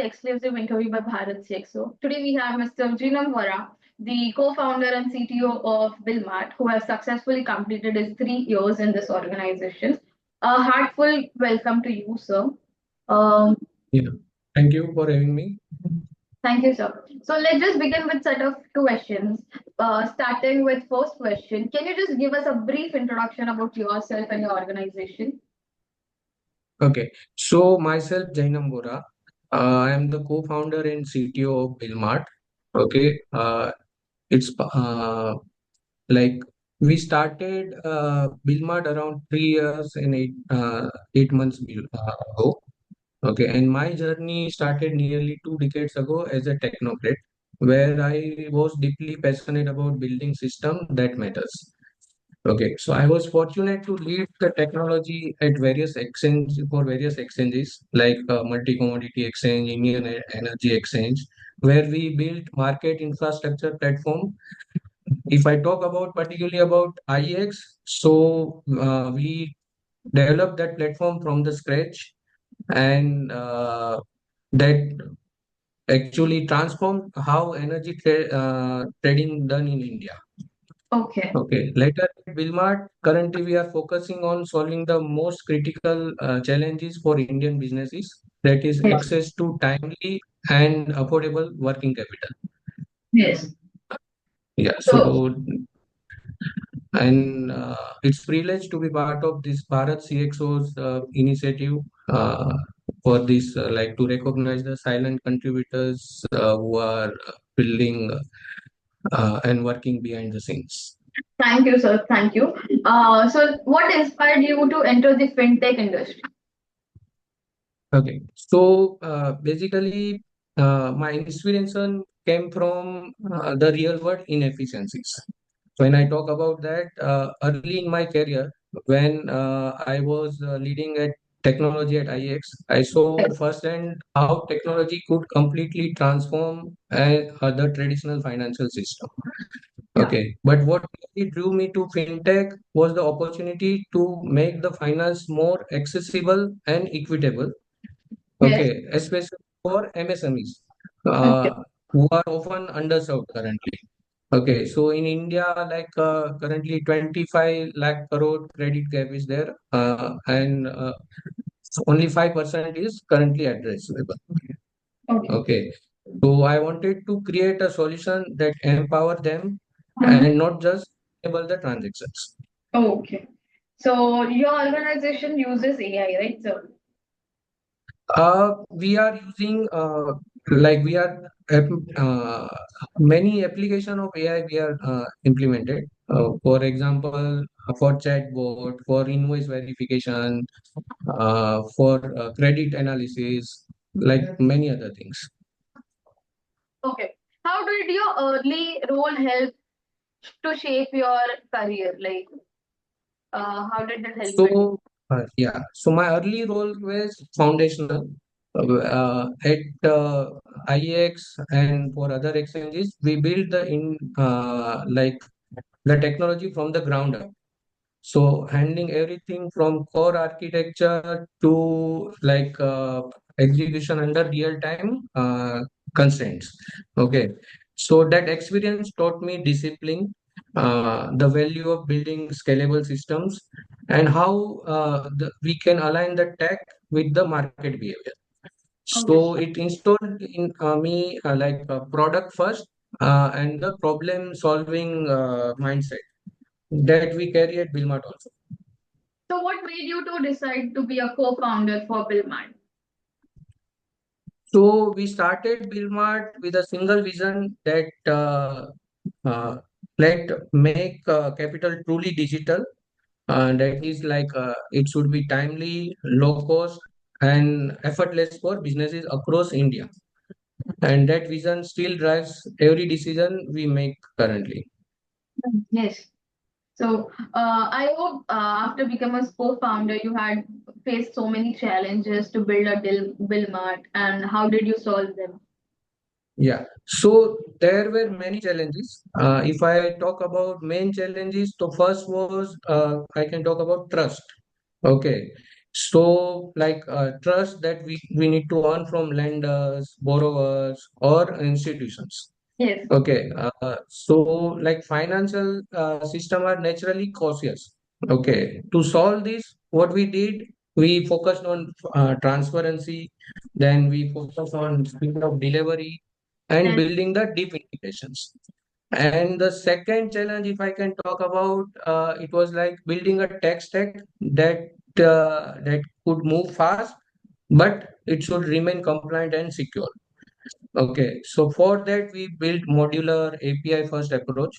exclusive interview by Bharat CXO. Today we have Mr. Jainam Vora, the co-founder and CTO of BillMart, who has successfully completed his 3 years in this organization. A heartful welcome to you, sir. Um, Yeah, thank you for having me. Thank you, sir. So let's just begin with set of two questions. Starting with first question, can you just give us a brief introduction about yourself and your organization? Okay, so myself, Jainam Vora, I am the co-founder and CTO of BillMart. Okay, it's like we started BillMart around 3 years and 8 months ago. Okay, and my journey started nearly 2 decades ago as a technocrat, where I was deeply passionate about building system that matters. Okay, so I was fortunate to lead the technology at various exchanges like Multi Commodity Exchange, Energy Exchange, where we built market infrastructure platform. If I talk about particularly about IEX, so we developed that platform from the scratch, and that actually transformed how trading done in India. Okay. Okay. Later at Wilmart, currently we are focusing on solving the most critical challenges for Indian businesses, that is Yes. access to timely and affordable working capital. Yes. Yeah. So So, and it's privileged to be part of this Bharat CXO's initiative for this, like to recognize the silent contributors who are building and working behind the scenes. thank you, sir. Thank you. So what inspired you to enter the fintech industry? Okay, so basically, my inspiration came from the real world inefficiencies. So when I talk about that, early in my career, when I was leading at technology at IX, I saw Yes. firsthand how technology could completely transform the traditional financial system. Yeah. Okay, but what really drew me to fintech was the opportunity to make the finance more accessible and equitable. Yes. Okay, especially for MSMEs, Okay. who are often underserved currently. Okay, so in India, like currently 25 lakh crore credit gap is there, and only 5% is currently addressable. Okay. Okay, so I wanted to create a solution that empower them Mhm. and not just enable the transactions. Okay. So your organization uses AI, right, sir? We are using like we are many application of AI we are implemented. For example, for chatbot, for invoice verification, for credit analysis, like many other things. Okay. How did your early role help to shape your career? Like, how did it help you? Yeah, so my early role was foundational. At IEX and for other exchanges, we built the in like the technology from the ground up. So handling everything from core architecture to like execution under real time constraints. Okay. So that experience taught me discipline, the value of building scalable systems, and how we can align the tech with the market behavior. Okay. So it installed in me like product first and the problem solving mindset that we carry at Bilmart also. So what made you to decide to be a co-founder for BillMart? So we started Bilmart with a single vision that uh, let make capital truly digital. That is like it should be timely, low cost, and effortless for businesses across India. And that vision still drives every decision we make currently. Yes. So I hope after becoming a co-founder, you had faced so many challenges to build a BillMart, and how did you solve them? Yeah. So there were many challenges. If I talk about main challenges, the first was I can talk about trust. Okay. So, trust that we need to earn from lenders, borrowers, or institutions. Yes. Okay, so like financial system are naturally cautious. Okay, to solve this, what we did, we focused on transparency, then we focused on speed of delivery and Yes. building the deep integrations. And the second challenge, if I can talk about, it was like building a tech stack that could move fast, but it should remain compliant and secure. Okay, so for that we built modular API first approach.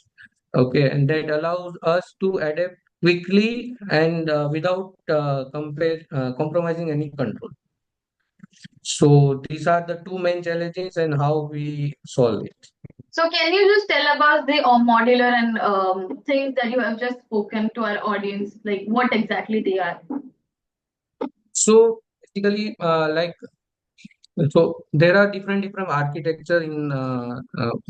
Okay, and that allows us to adapt quickly and without compromising any control. So these are the two main challenges and how we solve it. So can you just tell about the modular and things that you have just spoken to our audience, like what exactly they are? So basically, so there are different architecture in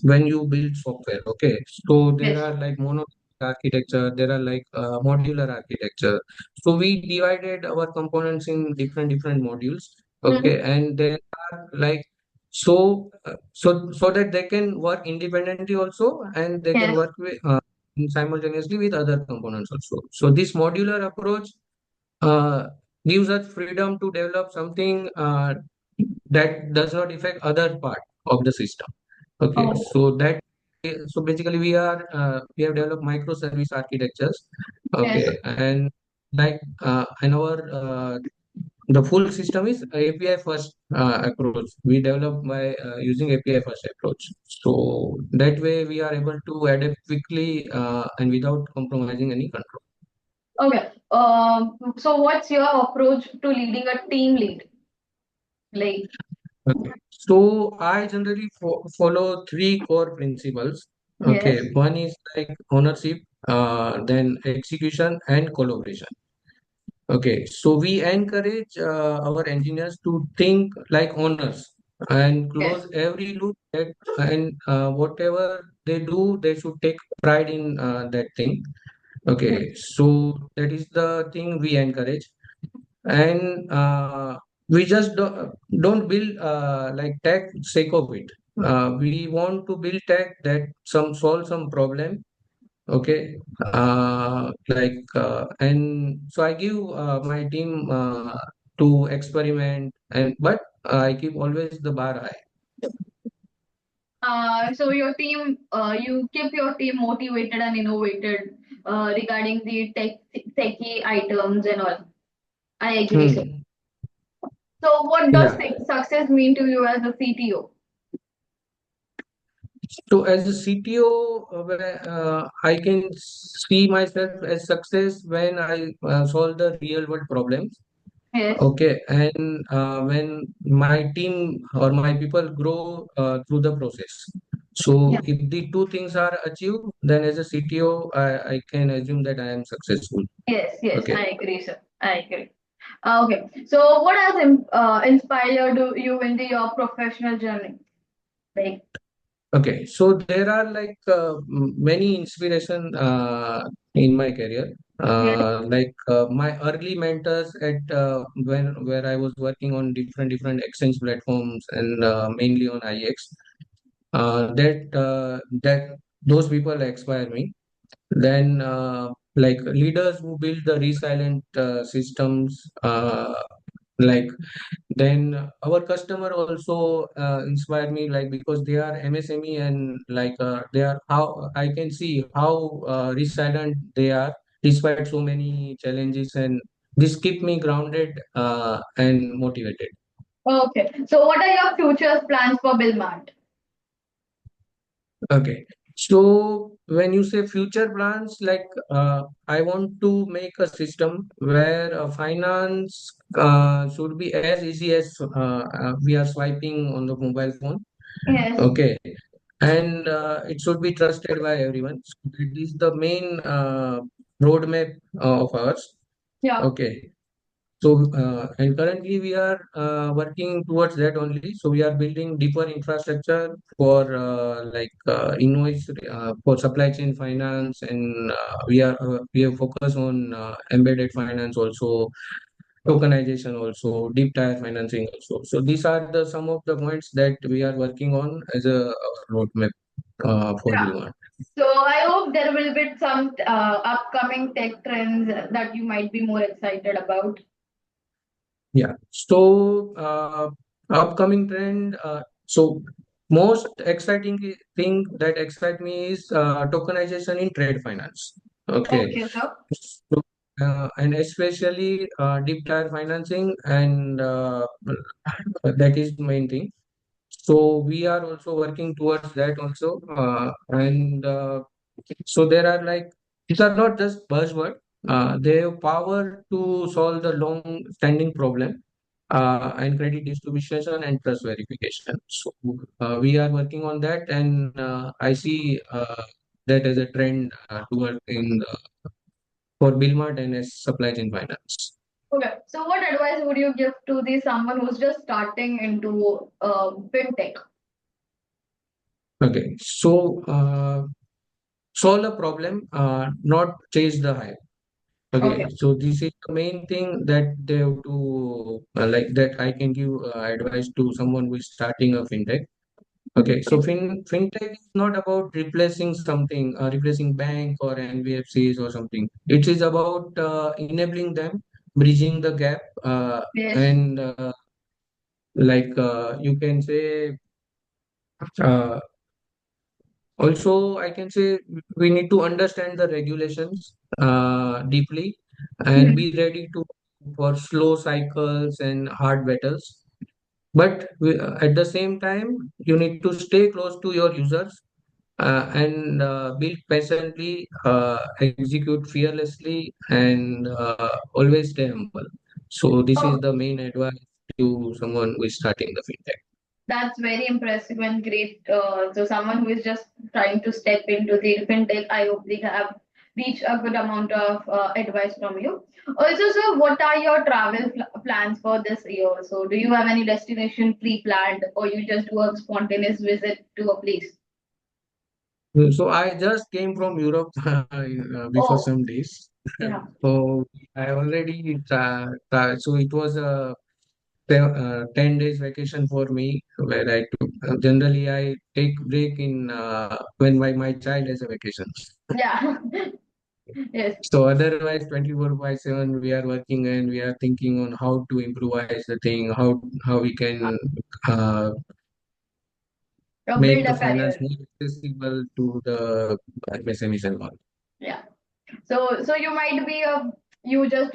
when you build software. Okay, so there Yes. are like monolithic architecture, there are like modular architecture. So we divided our components in different modules. Mhm. Okay, and there are like so that they can work independently also, and they can Yes. work simultaneously with other components also. So this modular approach uh, gives us freedom to develop something that does not affect other part of the system. Okay, Oh, so basically we have developed microservice architectures. yes. Okay, and and our the full system is API first approach. We develop by using API first approach. So that way we are able to adapt quickly and without compromising any control. Okay. So what's your approach to leading a team lead? Like, Okay. So I generally follow three core principles. yes. Okay. One is like ownership, then execution and collaboration. Okay. So we encourage our engineers to think like owners and Yes. close every loop and whatever they do, they should take pride in that thing. Yes. Okay. So that is the thing we encourage, and we just don't build like tech sake of it. We want to build tech that some solve some problem. Okay, and so I give my team to experiment, and but I keep always the bar high. So your team, you keep your team motivated and innovated regarding the techie items and all. I agree, sir. Hmm. So what does Yeah. success mean to you as a CTO? So as a CTO, I can see myself as success when I solve the real world problems. Yes. Okay, and when my team or my people grow through the process. Yeah. So if the two things are achieved, then as a CTO, I can assume that I am successful. Yes. Yes. Okay. I agree, sir. I agree. Okay. So what has inspired you in your professional journey? Like, Okay, so there are like many inspiration in my career. yes. My early mentors at when where I was working on different exchange platforms and mainly on IX. That those people inspire me. Then like leaders who build the resilient systems. Like then our customer also inspired me, like because they are MSME and they are how I can see how resilient they are despite so many challenges, and this keep me grounded and motivated. Okay. So what are your future plans for BillMart? Okay. So when you say future plans, I want to make a system where finance should be as easy as we are swiping on the mobile phone. Yes. Okay, and it should be trusted by everyone. So that is the main roadmap of ours. Yeah. Okay. So, and currently we are working towards that only. So we are building deeper infrastructure for invoice for supply chain finance, and we have focused on embedded finance also. tokenization also, deep tire financing also. So these are the some of the points that we are working on as a roadmap for Yeah. BillMart. So I hope there will be some upcoming tech trends that you might be more excited about. Yeah. So upcoming trend. So most exciting thing that excite me is tokenization in trade finance. Okay. Okay, sir. So, and especially deep tire financing, and that is main thing. So we are also working towards that also, and so there are like these are not just buzzword. They have power to solve the long-standing problem and credit distribution and trust verification. So we are working on that, and I see that as a trend to work in for Billmart and as supply chain finance. Okay. So what advice would you give to the someone who's just starting into fintech? Okay, so solve a problem, not chase the hype. Okay. Okay, so this is the main thing that they have to like that I can give advice to someone who is starting a fintech. Okay, so fintech is not about replacing something, replacing bank or NBFCs or something. It is about enabling them, bridging the gap, Yes. and like you can say uh, also, I can say we need to understand the regulations deeply and Mhm. be ready to for slow cycles and hard battles. But at the same time, you need to stay close to your users and build patiently, execute fearlessly, and always stay humble. So this is Oh, the main advice to someone who is starting the fintech. that's very impressive and great. So someone who is just trying to step into the fintech, I hope they have reached a good amount of advice from you. Also, so what are your travel plans for this year? So do you have any destination pre-planned, or you just do a spontaneous visit to a place? So I just came from Europe before Oh, some days. yeah. So I already so it was a 10 days vacation for me where I took generally I take break in when my child has a vacation. Yeah. Yes. So otherwise 24 by 7 we are working and we are thinking on how to improvise the thing, how we can uh, Build make the a finance career. more accessible to the SMEs and all. Yeah. So you might be a you just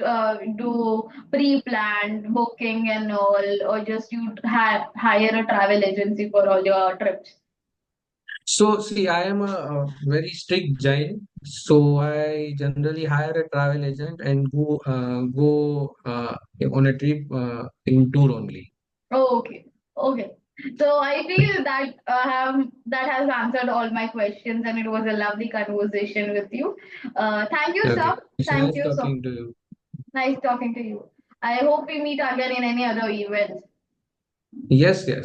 do pre-planned booking and all, or just you hire a travel agency for all your trips. So, see, I am a very strict Jain. So, I generally hire a travel agent and go on a trip in tour only. Oh, okay, okay. So I feel that that has answered all my questions, and it was a lovely conversation with you. Thank you, Okay. sir. It's Thank nice you so talking to you. nice talking to you. I hope we meet again in any other events. Yes, yes.